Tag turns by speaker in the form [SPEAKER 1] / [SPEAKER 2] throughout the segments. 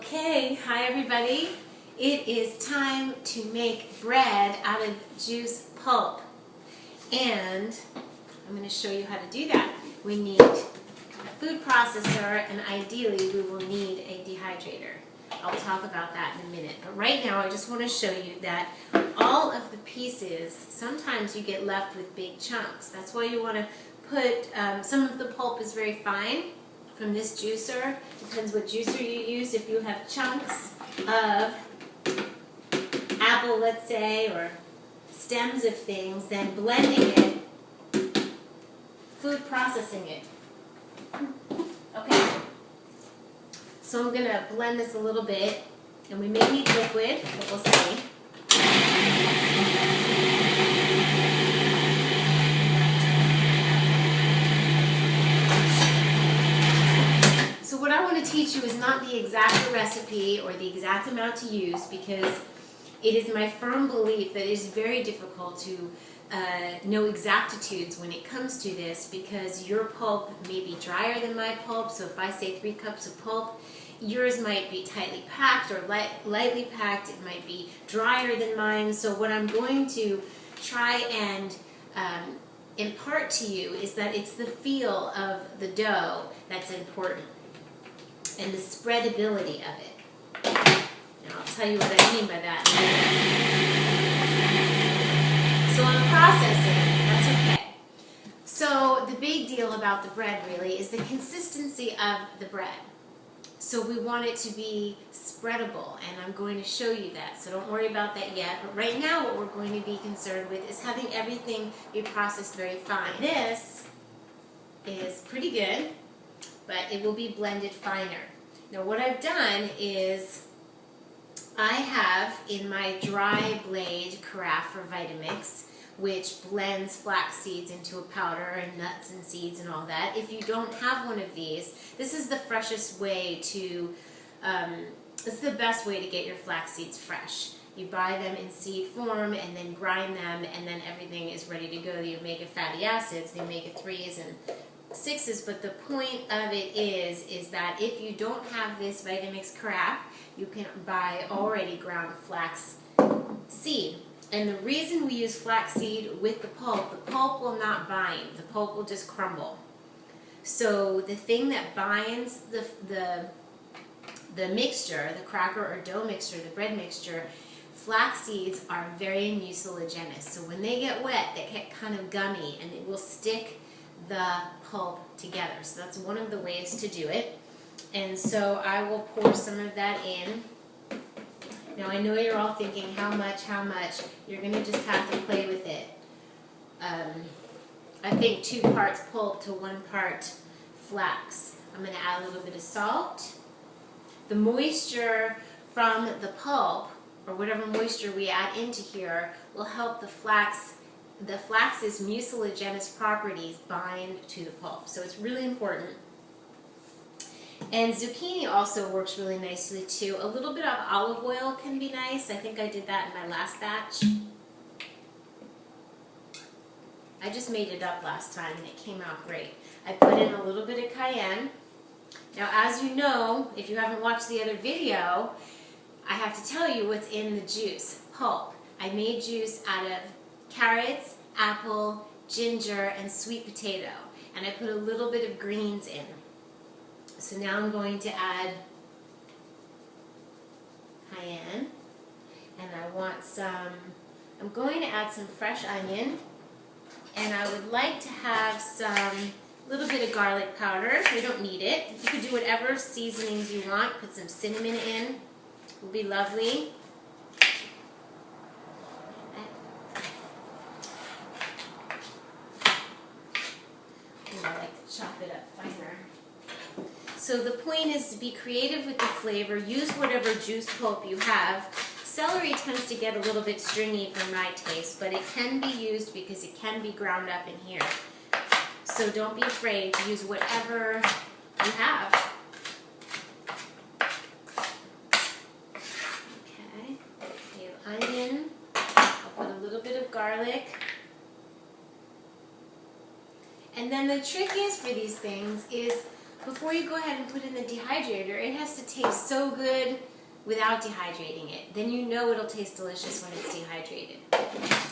[SPEAKER 1] Okay, hi everybody. It is time to make bread out of juice pulp. And I'm going to show you how to do that. We need a food processor and ideally we will need a dehydrator. I'll talk about that in a minute. But right now I just want to show you that all of the pieces, sometimes you get left with big chunks. That's why you want to put, some of the pulp is very fine from this juicer. Depends what juicer you use. If you have chunks of apple, let's say, or stems of things, then blending it, food processing it. Okay, so I'm going to blend this a little bit, and we may need liquid, but we'll see. So what I want to teach you is not the exact recipe or the exact amount to use, because it is my firm belief that it is very difficult to know exactitudes when it comes to this, because your pulp may be drier than my pulp. So if I say 3 cups of pulp, yours might be tightly packed or lightly packed. It might be drier than mine. So what I'm going to try and impart to you is that it's the feel of the dough that's important and the spreadability of it. Now I'll tell you what I mean by that. So I'm processing, that's okay. So the big deal about the bread really is the consistency of the bread. So we want it to be spreadable, and I'm going to show you that. So don't worry about that yet. But right now what we're going to be concerned with is having everything be processed very fine. This is pretty good, but it will be blended finer. Now what I've done is I have in my dry blade carafe for Vitamix, which blends flax seeds into a powder and nuts and seeds and all that. If you don't have one of these, this is the freshest way to, it's the best way to get your flax seeds fresh. You buy them in seed form and then grind them, and then everything is ready to go. You make fatty acids, the omega-3s and 6s, but the point of it is that if you don't have this Vitamix carafe, you can buy already ground flax seed. And the reason we use flax seed with the pulp will not bind. The pulp will just crumble. So the thing that binds the mixture, the cracker or dough mixture, the bread mixture, flax seeds are very mucilaginous. So when they get wet, they get kind of gummy and it will stick the pulp together. So that's one of the ways to do it. And so I will pour some of that in. Now I know you're all thinking, how much? You're going to just have to play with it. I think 2 parts pulp to 1 part flax. I'm going to add a little bit of salt. The moisture from the pulp, or whatever moisture we add into here, will help the flax's mucilaginous properties bind to the pulp. So it's really important. And zucchini also works really nicely too. A little bit of olive oil can be nice. I think I did that in my last batch. I just made it up last time and it came out great. I put in a little bit of cayenne. Now as you know, if you haven't watched the other video, I have to tell you what's in the juice, pulp. I made juice out of carrots, apple, ginger, and sweet potato. And I put a little bit of greens in. So now I'm going to add cayenne, and I'm going to add some fresh onion, and I would like to have little bit of garlic powder. You don't need it. You can do whatever seasonings you want. Put some cinnamon in. It will be lovely. I like to chop it up finer. So the point is to be creative with the flavor. Use whatever juice pulp you have. Celery tends to get a little bit stringy for my taste, but it can be used because it can be ground up in here. So don't be afraid to use whatever you have. Okay, onion. I'll put a little bit of garlic. And then the trick is for these things is before you go ahead and put in the dehydrator, it has to taste so good without dehydrating it. Then you know it'll taste delicious when it's dehydrated.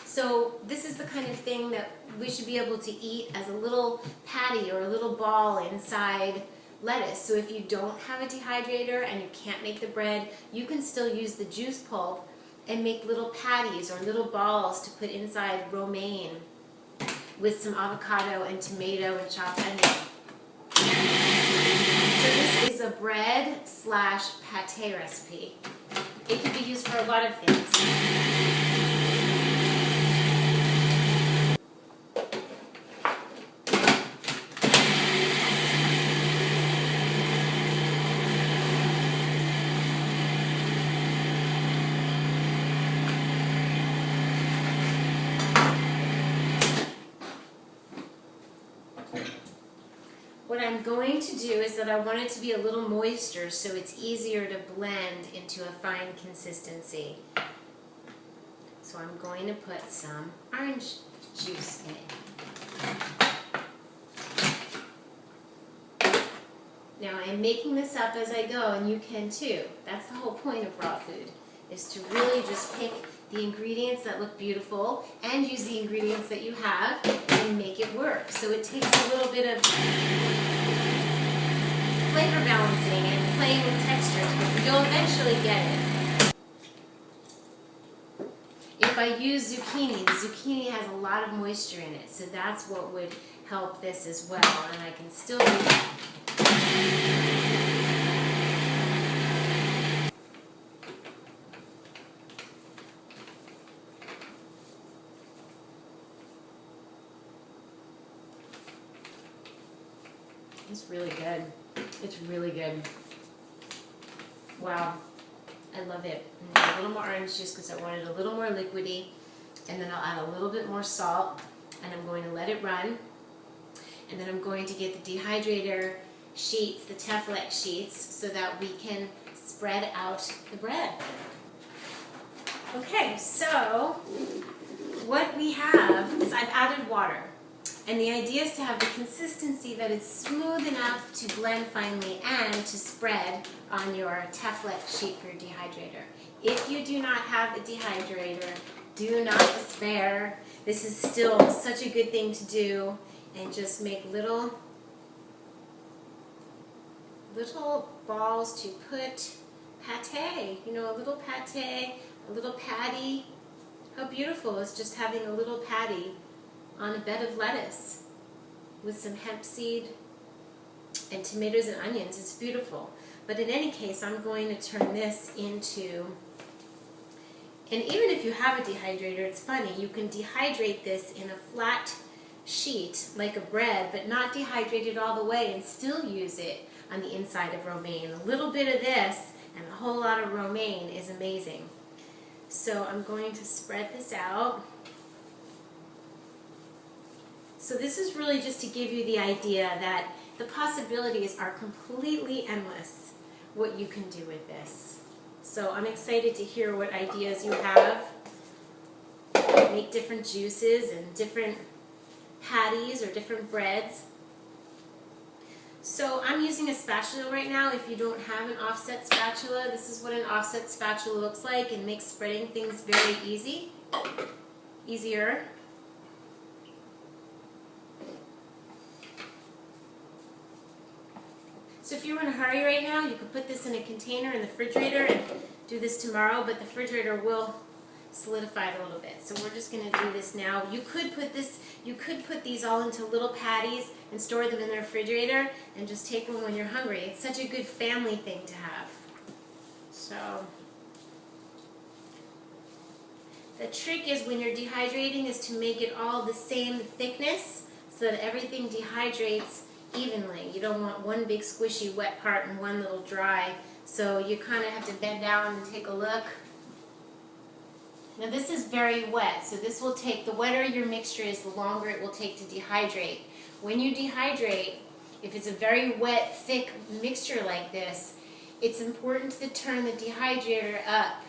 [SPEAKER 1] So this is the kind of thing that we should be able to eat as a little patty or a little ball inside lettuce. So if you don't have a dehydrator and you can't make the bread, you can still use the juice pulp and make little patties or little balls to put inside romaine with some avocado and tomato and chopped onion. So this is a bread / pate recipe. It can be used for a lot of things. What I'm going to do is that I want it to be a little moister so it's easier to blend into a fine consistency. So I'm going to put some orange juice in it. Now I'm making this up as I go, and you can too. That's the whole point of raw food, is to really just pick the ingredients that look beautiful and use the ingredients that you have and make it work. So it takes a little bit of flavor balancing and playing with textures, but you'll eventually get it. If I use zucchini, the zucchini has a lot of moisture in it, so that's what would help this as well, and I can still do that. It's really good. It's really good. Wow. I love it. I'm gonna add a little more orange juice because I want it a little more liquidy. And then I'll add a little bit more salt. And I'm going to let it run. And then I'm going to get the dehydrator sheets, the Teflon sheets, so that we can spread out the bread. Okay, so what we have is I've added water. And the idea is to have the consistency that is smooth enough to blend finely and to spread on your Teflon sheet for your dehydrator. If you do not have a dehydrator, do not despair. This is still such a good thing to do, and just make little balls to put pate, you know, a little pate, a little patty. How beautiful is just having a little patty on a bed of lettuce with some hemp seed and tomatoes and onions. It's beautiful. But in any case, I'm going to turn this into, and even if you have a dehydrator, it's funny, you can dehydrate this in a flat sheet like a bread, but not dehydrate it all the way and still use it on the inside of romaine. A little bit of this and a whole lot of romaine is amazing. So I'm going to spread this out. So this is really just to give you the idea that the possibilities are completely endless, what you can do with this. So I'm excited to hear what ideas you have. Make different juices and different patties or different breads. So I'm using a spatula right now. If you don't have an offset spatula, this is what an offset spatula looks like, and makes spreading things very easier. So if you were in a hurry right now, you could put this in a container in the refrigerator and do this tomorrow, but the refrigerator will solidify it a little bit. So we're just going to do this now. You could put these all into little patties and store them in the refrigerator and just take them when you're hungry. It's such a good family thing to have. So the trick is, when you're dehydrating, is to make it all the same thickness so that everything dehydrates evenly. You don't want one big squishy wet part and one little dry, so you kind of have to bend down and take a look. Now this is very wet, so this will take, the wetter your mixture is, the longer it will take to dehydrate. When you dehydrate, if it's a very wet, thick mixture like this, it's important to turn the dehydrator up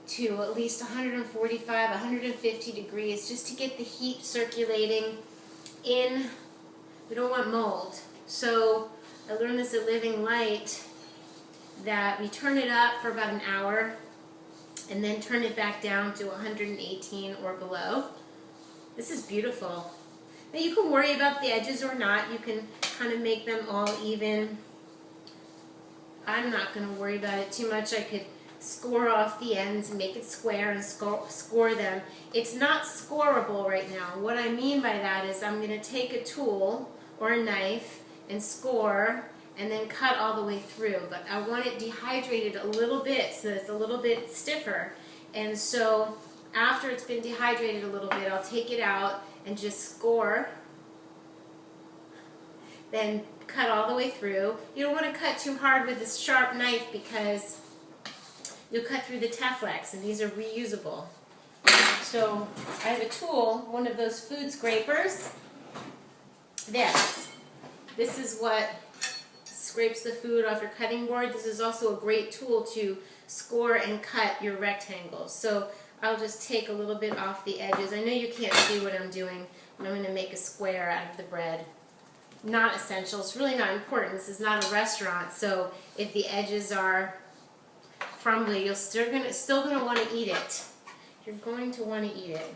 [SPEAKER 1] to at least 145, 150 degrees, just to get the heat circulating in. We don't want mold. So I learned this at Living Light, that we turn it up for about an hour and then turn it back down to 118 or below. This is beautiful. Now you can worry about the edges or not. You can kind of make them all even. I'm not going to worry about it too much. I could score off the ends and make it square and score them. It's not scoreable right now. What I mean by that is I'm going to take a tool or a knife and score and then cut all the way through. But I want it dehydrated a little bit so that it's a little bit stiffer. And so after it's been dehydrated a little bit, I'll take it out and just score, then cut all the way through. You don't want to cut too hard with this sharp knife because you'll cut through the Teflex, and these are reusable. So I have a tool, one of those food scrapers. This is what scrapes the food off your cutting board. This is also a great tool to score and cut your rectangles. So I'll just take a little bit off the edges. I know you can't see what I'm doing, but I'm going to make a square out of the bread. Not essential. It's really not important. This is not a restaurant, so if the edges are crumbly, you're still going to want to eat it. You're going to want to eat it.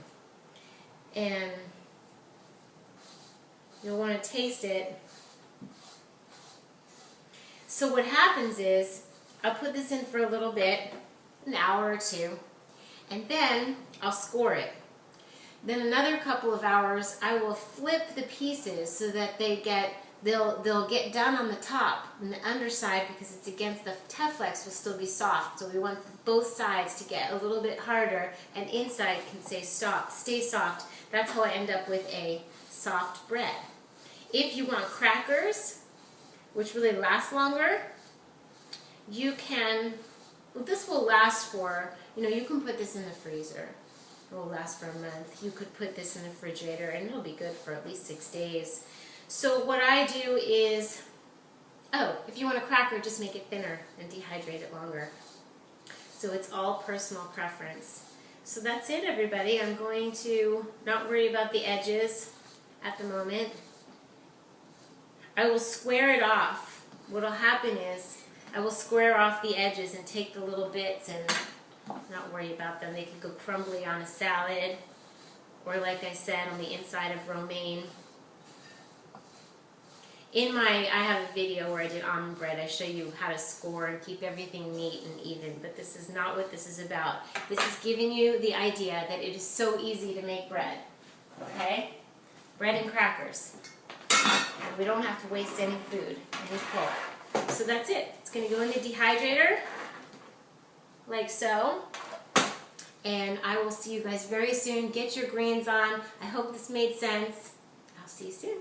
[SPEAKER 1] And you'll want to taste it. So what happens is, I'll put this in for a little bit, an hour or two, and then I'll score it. Then another couple of hours, I will flip the pieces so that they'll get done on the top, and the underside, because it's against the Teflex, will still be soft. So we want both sides to get a little bit harder, and inside can stay soft. That's how I end up with a soft bread. If you want crackers, which really last longer, you can, well, this will last for, you can put this in the freezer. It will last for a month. You could put this in the refrigerator and it'll be good for at least 6 days. So what I do is, if you want a cracker, just make it thinner and dehydrate it longer. So it's all personal preference. So that's it, everybody. I'm going to not worry about the edges at the moment. I will square it off. What will happen is I will square off the edges and take the little bits and not worry about them. They can go crumbly on a salad, or like I said, on the inside of romaine. I have a video where I did almond bread. I show you how to score and keep everything neat and even, but this is not what this is about. This is giving you the idea that it is so easy to make bread, okay? Bread and crackers. And we don't have to waste any food, any pulp. So that's it. It's going to go in the dehydrator, like so. And I will see you guys very soon. Get your greens on. I hope this made sense. I'll see you soon.